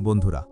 বন্ধুরা,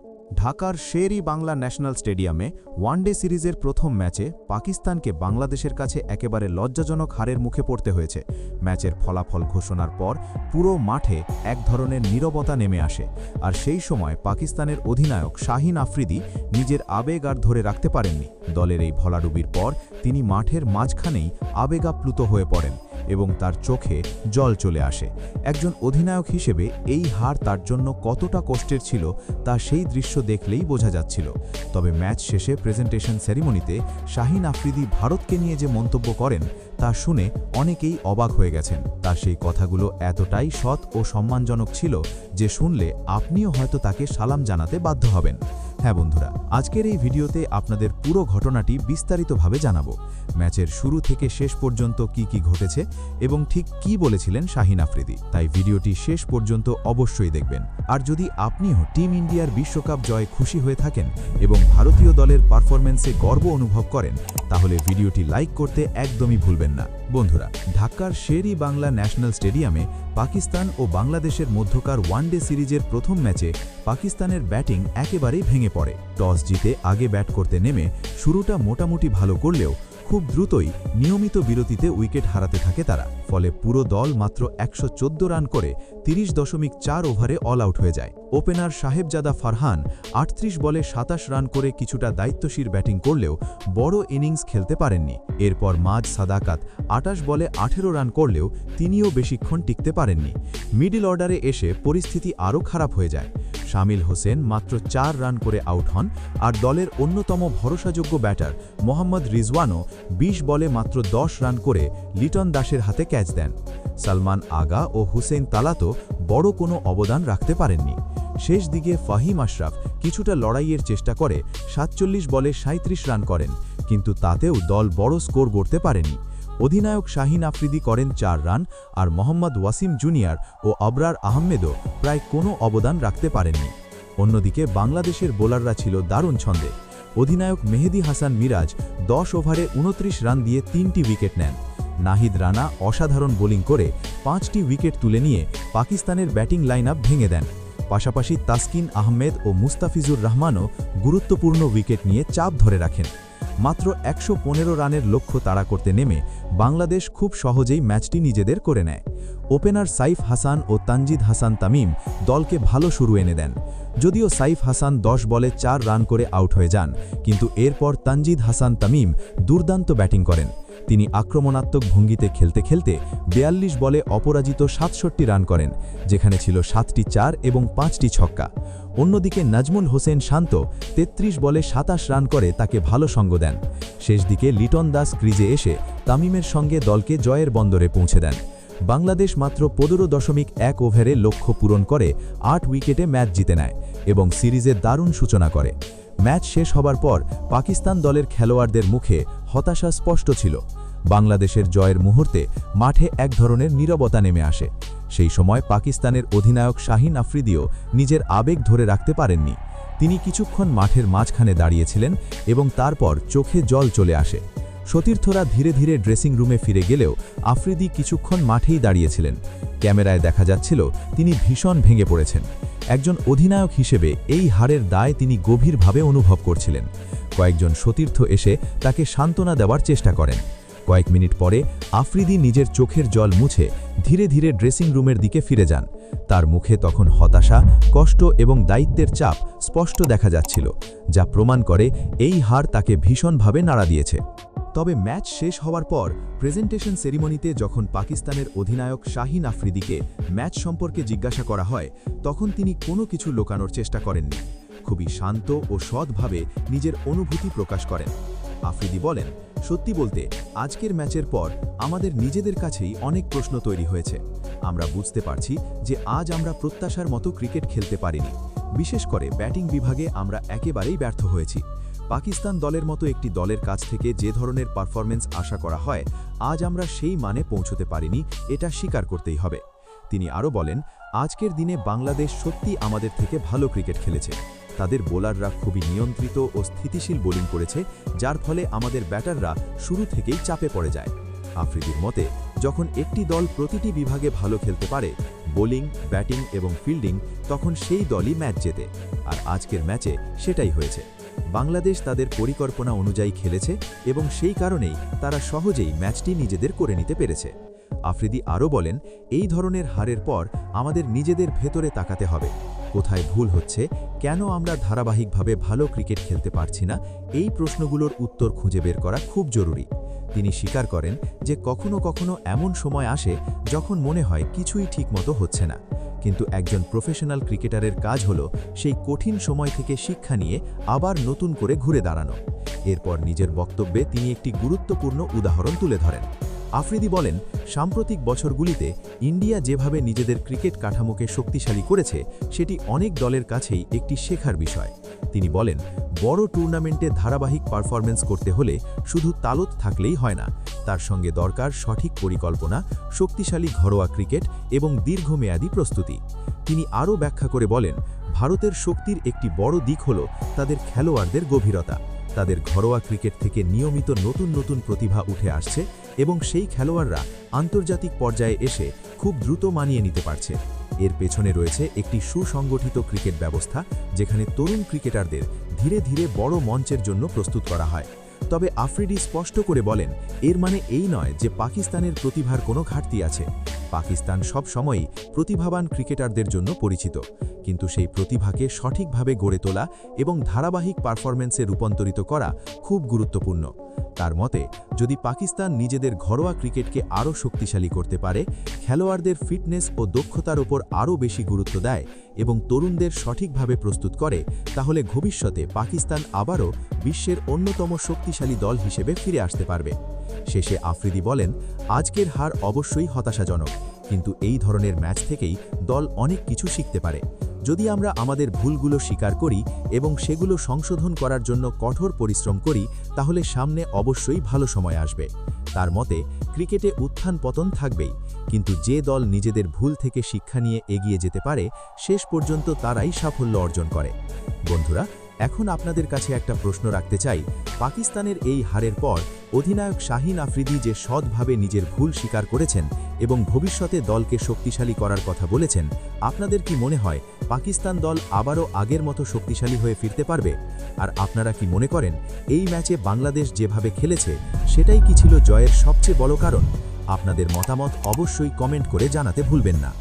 ঢাকার শের-ই বাংলা ন্যাশনাল স্টেডিয়ামে ওয়ানডে সিরিজের প্রথম ম্যাচে পাকিস্তানকে বাংলাদেশের কাছে একেবারে লজ্জাজনক হারের মুখে পড়তে হয়েছে। ম্যাচের ফলাফল ঘোষণার পর পুরো মাঠে এক ধরনের নীরবতা নেমে আসে, আর সেই সময় পাকিস্তানের অধিনায়ক শাহিন আফ্রিদি নিজের আবেগ আর ধরে রাখতে পারেননি। দলের এই ভলাডুবির পর তিনি মাঠের মাঝখানেই আবেগাপ্লুত হয়ে পড়েন এবং তার চোখে জল চলে আসে। একজন অধিনায়ক হিসেবে এই হার তার জন্য কতটা কষ্টের ছিল তা সেই দৃশ্য দেখলেই বোঝা যাচ্ছিল। তবে ম্যাচ শেষে প্রেজেন্টেশন সেরিমনিতে শাহিন আফ্রিদি ভারতকে নিয়ে যে মন্তব্য করেন তা শুনে অনেকেই অবাক হয়ে গেছেন। তার সেই কথাগুলো এতটাই সৎ ও সম্মানজনক ছিল যে শুনলে আপনিও হয়তো তাকে সালাম জানাতে বাধ্য হবেন। হ্যাঁ বন্ধুরা, আজকের এই ভিডিওতে আপনাদের পুরো ঘটনাটি বিস্তারিতভাবে জানাবো। ম্যাচের শুরু থেকে শেষ পর্যন্ত কি ঘটেছে এবং ঠিক কি বলেছিলেন শাহিন আফ্রিদি। তাই ভিডিওটি শেষ পর্যন্ত অবশ্যই দেখবেন। আর যদি আপনিও টিম ইন্ডিয়ার বিশ্বকাপ জয়ে খুশি হয়ে থাকেন এবং ভারতীয় দলের পারফরম্যান্সে গর্ব অনুভব করেন, তাহলে ভিডিওটি লাইক করতে একদমই ভুলবেন না। বন্ধুরা, ঢাকার শের-ই বাংলা ন্যাশনাল স্টেডিয়ামে পাকিস্তান ও বাংলাদেশের মধ্যকার ওয়ানডে সিরিজের প্রথম ম্যাচে পাকিস্তানের ব্যাটিং একেবারেই ভেঙে পড়ে। টস জিতে আগে ব্যাট করতে নেমে শুরুটা মোটামুটি ভালো করলেও খুব দ্রুতই নিয়মিত বিরতিতে উইকেট হারাতে থাকে তারা। ফলে পুরো দল মাত্র ১১৪ রান করে ৩০.৪ ওভারে অল আউট হয়ে যায়। ওপেনার সাহেবজাদা ফারহান ৩৮ বলে ২৭ রান করে কিছুটা দায়িত্বশীল ব্যাটিং করলেও বড় ইনিংস খেলতে পারেননি। এরপর মাজ সাদাকাত ২৮ বলে ১৮ রান করলেও তিনিও বেশিক্ষণ টিকতে পারেননি। মিডল অর্ডারে এসে পরিস্থিতি আরও খারাপ হয়ে যায়। শামিল হোসেন মাত্র ৪ রান করে আউট হন, আর দলের অন্যতম ভরসাযোগ্য ব্যাটার মোহাম্মদ রিজওয়ানও ২০ বলে মাত্র ১০ রান করে লিটন দাসের হাতে ক্যাচ দেন। সালমান আগা ও হুসেইন তালাতো বড় কোনো অবদান রাখতে পারেননি। শেষ দিকে ফাহিম আশরাফ কিছুটা লড়াইয়ের চেষ্টা করে ৪৭ বলে ৩৭ রান করেন, কিন্তু তাতেও দল বড় স্কোর করতে পারেনি। অধিনায়ক শাহিন আফ্রিদি করেন ৪ রান, আর মোহাম্মদ ওয়াসিম জুনিয়র ও আবরার আহমেদও প্রায় কোনো অবদান রাখতে পারেননি। অন্যদিকে বাংলাদেশের বোলাররা ছিল দারুণ ছন্দে। অধিনায়ক মেহেদী হাসান মিরাজ ১০ ওভারে ২৯ রান দিয়ে ৩টি উইকেট নেন। নাহিদ রানা অসাধারণ বোলিং করে ৫টি উইকেট তুলে নিয়ে পাকিস্তানের ব্যাটিং লাইন আপ ভেঙে দেন। পাশাপাশি তাসকিন আহমেদ ও মুস্তাফিজুর রহমানও গুরুত্বপূর্ণ উইকেট নিয়ে চাপ ধরে রাখেন। মাত্র ১১৫ রানের লক্ষ্য তাড়া করতে নেমে বাংলাদেশ খুব সহজেই ম্যাচটি নিজেদের করে নেয়। ওপেনার সাইফ হাসান ও তানজিদ হাসান তামিম দলকে ভালো শুরু এনে দেন। যদিও সাইফ হাসান ১০ বলে ৪ রান করে আউট হয়ে যান, কিন্তু এরপর তানজিদ হাসান তামিম দুর্দান্ত ব্যাটিং করেন। তিনি আক্রমণাত্মক ভঙ্গিতে খেলতে খেলতে ৪২ বলে অপরাজিত ৬৭ রান করেন, যেখানে ছিল ৭টি ৪ এবং ৫টি ছক্কা। অন্যদিকে নাজমুল হোসেন শান্ত ৩৩ বলে ২৭ রান করে তাকে ভালো সঙ্গ দেন। শেষ দিকে লিটন দাস ক্রিজে এসে তামিমের সঙ্গে দলকে জয়ের বন্দরে পৌঁছে দেন। বাংলাদেশ মাত্র ১৫.১ ওভারে লক্ষ্য পূরণ করে ৮ উইকেটে ম্যাচ জিতে নেয় এবং সিরিজের দারুণ সূচনা করে। ম্যাচ শেষ হবার পর পাকিস্তান দলের খেলোয়াড়দের মুখে হতাশা স্পষ্ট ছিল। বাংলাদেশের জয়ের মুহূর্তে মাঠে এক ধরনের নীরবতা নেমে আসে। সেই সময় পাকিস্তানের অধিনায়ক শাহিন আফ্রিদিও নিজের আবেগ ধরে রাখতে পারেননি। তিনি কিছুক্ষণ মাঠের মাঝখানে দাঁড়িয়েছিলেন এবং তারপর চোখে জল চলে আসে। সতীর্থরা ধীরে ধীরে ড্রেসিং রুমে ফিরে গেলেও আফ্রিদি কিছুক্ষণ মাঠেই দাঁড়িয়েছিলেন। ক্যামেরায় দেখা যাচ্ছিল তিনি ভীষণ ভেঙে পড়েছেন। একজন অধিনায়ক হিসেবে এই হারের দায় তিনি গভীরভাবে অনুভব করছিলেন। কয়েকজন সতীর্থ এসে তাকে সান্ত্বনা দেওয়ার চেষ্টা করেন। কয়েক মিনিট পরে আফ্রিদি নিজের চোখের জল মুছে ধীরে ধীরে ড্রেসিং রুমের দিকে ফিরে যান। তার মুখে তখন হতাশা, কষ্ট এবং দায়িত্বের চাপ স্পষ্ট দেখা যাচ্ছিল, যা প্রমাণ করে এই হার তাকে ভীষণভাবে নাড়া দিয়েছে। তবে ম্যাচ শেষ হওয়ার পর প্রেজেন্টেশন সেরিমনিতে যখন পাকিস্তানের অধিনায়ক শাহিন আফ্রিদিকে ম্যাচ সম্পর্কে জিজ্ঞাসা করা হয়, তখন তিনি কোনো কিছু লুকানোর চেষ্টা করেননি। খুবই শান্ত ও সৎভাবে নিজের অনুভূতি প্রকাশ করেন। আফ্রিদি বলেন, সত্যি বলতে আজকের ম্যাচের পর আমাদের নিজেদের কাছেই অনেক প্রশ্ন তৈরি হয়েছে। আমরা বুঝতে পারছি যে আজ আমরা প্রত্যাশার মতো ক্রিকেট খেলতে পারিনি। বিশেষ করে ব্যাটিং বিভাগে আমরা একেবারেই ব্যর্থ হয়েছি। পাকিস্তান দলের মতো একটি দলের কাছ থেকে যে ধরনের পারফরম্যান্স আশা করা হয়, আজ আমরা সেই মানে পৌঁছতে পারিনি, এটা স্বীকার করতেই হবে। তিনি আরও বলেন, আজকের দিনে বাংলাদেশ সত্যি আমাদের থেকে ভালো ক্রিকেট খেলেছে। তাদের বোলাররা খুবই নিয়ন্ত্রিত ও স্থিতিশীল বোলিং করেছে, যার ফলে আমাদের ব্যাটাররা শুরু থেকেই চাপে পড়ে যায়। আফ্রিদির মতে, যখন একটি দল প্রতিটি বিভাগে ভালো খেলতে পারে, বোলিং, ব্যাটিং এবং ফিল্ডিং, তখন সেই দলই ম্যাচ জেতে। আর আজকের ম্যাচে সেটাই হয়েছে। বাংলাদেশ তাদের পরিকল্পনা অনুযায়ী খেলেছে এবং সেই কারণেই তারা সহজেই ম্যাচটি নিজেদের করে নিতে পেরেছে। আফ্রিদি আরও বলেন, এই ধরনের হারের পর আমাদের নিজেদের ভেতরে তাকাতে হবে। কোথায় ভুল হচ্ছে, কেন আমরা ধারাবাহিকভাবে ভালো ক্রিকেট খেলতে পারছি না, এই প্রশ্নগুলোর উত্তর খুঁজে বের করা খুব জরুরি। তিনি স্বীকার করেন যে কখনো কখনো এমন সময় আসে যখন মনে হয় কিছুই ঠিকমতো হচ্ছে না, কিন্তু একজন প্রফেশনাল ক্রিকেটারের কাজ হলো সেই কঠিন সময় থেকে শিক্ষা নিয়ে আবার নতুন করে ঘুরে দাঁড়ানো। এরপর নিজের বক্তব্যে তিনি একটি গুরুত্বপূর্ণ উদাহরণ তুলে ধরেন। আফ্রিদি বলেন, সাম্প্রতিক বছরগুলিতে ইন্ডিয়া যেভাবে নিজেদের ক্রিকেট কাঠামোকে শক্তিশালী করেছে সেটি অনেক দলের কাছেই একটি শেখার বিষয়। তিনি বলেন, বড় টুর্নামেন্টে ধারাবাহিক পারফরম্যান্স করতে হলে শুধু তালত থাকলেই হয় না, তার সঙ্গে দরকার সঠিক পরিকল্পনা, শক্তিশালী ঘরোয়া ক্রিকেট এবং দীর্ঘমেয়াদী প্রস্তুতি। তিনি আরও ব্যাখ্যা করে বলেন, ভারতের শক্তির একটি বড় দিক হল তাদের খেলোয়াড়দের গভীরতা। তাদের ঘরোয়া ক্রিকেট থেকে নিয়মিত নতুন নতুন প্রতিভা উঠে আসছে এবং সেই খেলোয়াড়রা আন্তর্জাতিক পর্যায়ে এসে খুব দ্রুত মানিয়ে নিতে পারছে। এর পেছনে রয়েছে একটি সুসংগঠিত ক্রিকেট ব্যবস্থা, যেখানে তরুণ ক্রিকেটারদের ধীরে ধীরে বড় মঞ্চের জন্য প্রস্তুত করা হয়। তবে আফ্রিদি স্পষ্ট করে বলেন, এর মানে এই নয় যে পাকিস্তানের প্রতিভার কোনো ঘাটতি আছে। পাকিস্তান সব সময়ই প্রতিভাবান ক্রিকেটারদের জন্য পরিচিত, কিন্তু সেই প্রতিভাকে সঠিকভাবে গড়ে তোলা এবং ধারাবাহিক পারফরম্যান্সে রূপান্তরিত করা খুব গুরুত্বপূর্ণ। তার মতে, যদি পাকিস্তান নিজেদের ঘরোয়া ক্রিকেটকে আরও শক্তিশালী করতে পারে, খেলোয়াড়দের ফিটনেস ও দক্ষতার ওপর আরও বেশি গুরুত্ব দেয় এবং তরুণদের সঠিকভাবে প্রস্তুত করে, তাহলে ভবিষ্যতে পাকিস্তান আবারও বিশ্বের অন্যতম শক্তিশালী দল হিসেবে ফিরে আসতে পারবে। শেষে আফ্রিদি বলেন, আজকের হার অবশ্যই হতাশাজনক, কিন্তু এই ধরনের ম্যাচ থেকেই দল অনেক কিছু শিখতে পারে। যদি আমরা আমাদের ভুলগুলো স্বীকার করি এবং সেগুলো সংশোধন করার জন্য কঠোর পরিশ্রম করি, তাহলে সামনে অবশ্যই ভালো সময় আসবে। তার মতে, ক্রিকেটে উত্থান পতন থাকবেই, কিন্তু যে দল নিজেদের ভুল থেকে শিক্ষা নিয়ে এগিয়ে যেতে পারে, শেষ পর্যন্ত তারাই সাফল্য অর্জন করে। বন্ধুরা, এখন আপনাদের কাছে একটা প্রশ্ন রাখতে চাই, পাকিস্তানের এই হারের পর অধিনায়ক শাহিন আফ্রিদি যে সৎভাবে নিজের ভুল স্বীকার করেছেন এবং ভবিষ্যতে দলকে শক্তিশালী করার কথা বলেছেন, আপনাদের কি মনে হয় পাকিস্তান দল আবারও আগের মতো শক্তিশালী হয়ে ফিরতে পারবে? আর আপনারা কি মনে করেন এই ম্যাচে বাংলাদেশ যেভাবে খেলেছে সেটাই কি ছিল জয়ের সবচেয়ে বড় কারণ? আপনাদের মতামত অবশ্যই কমেন্ট করে জানাতে ভুলবেন না।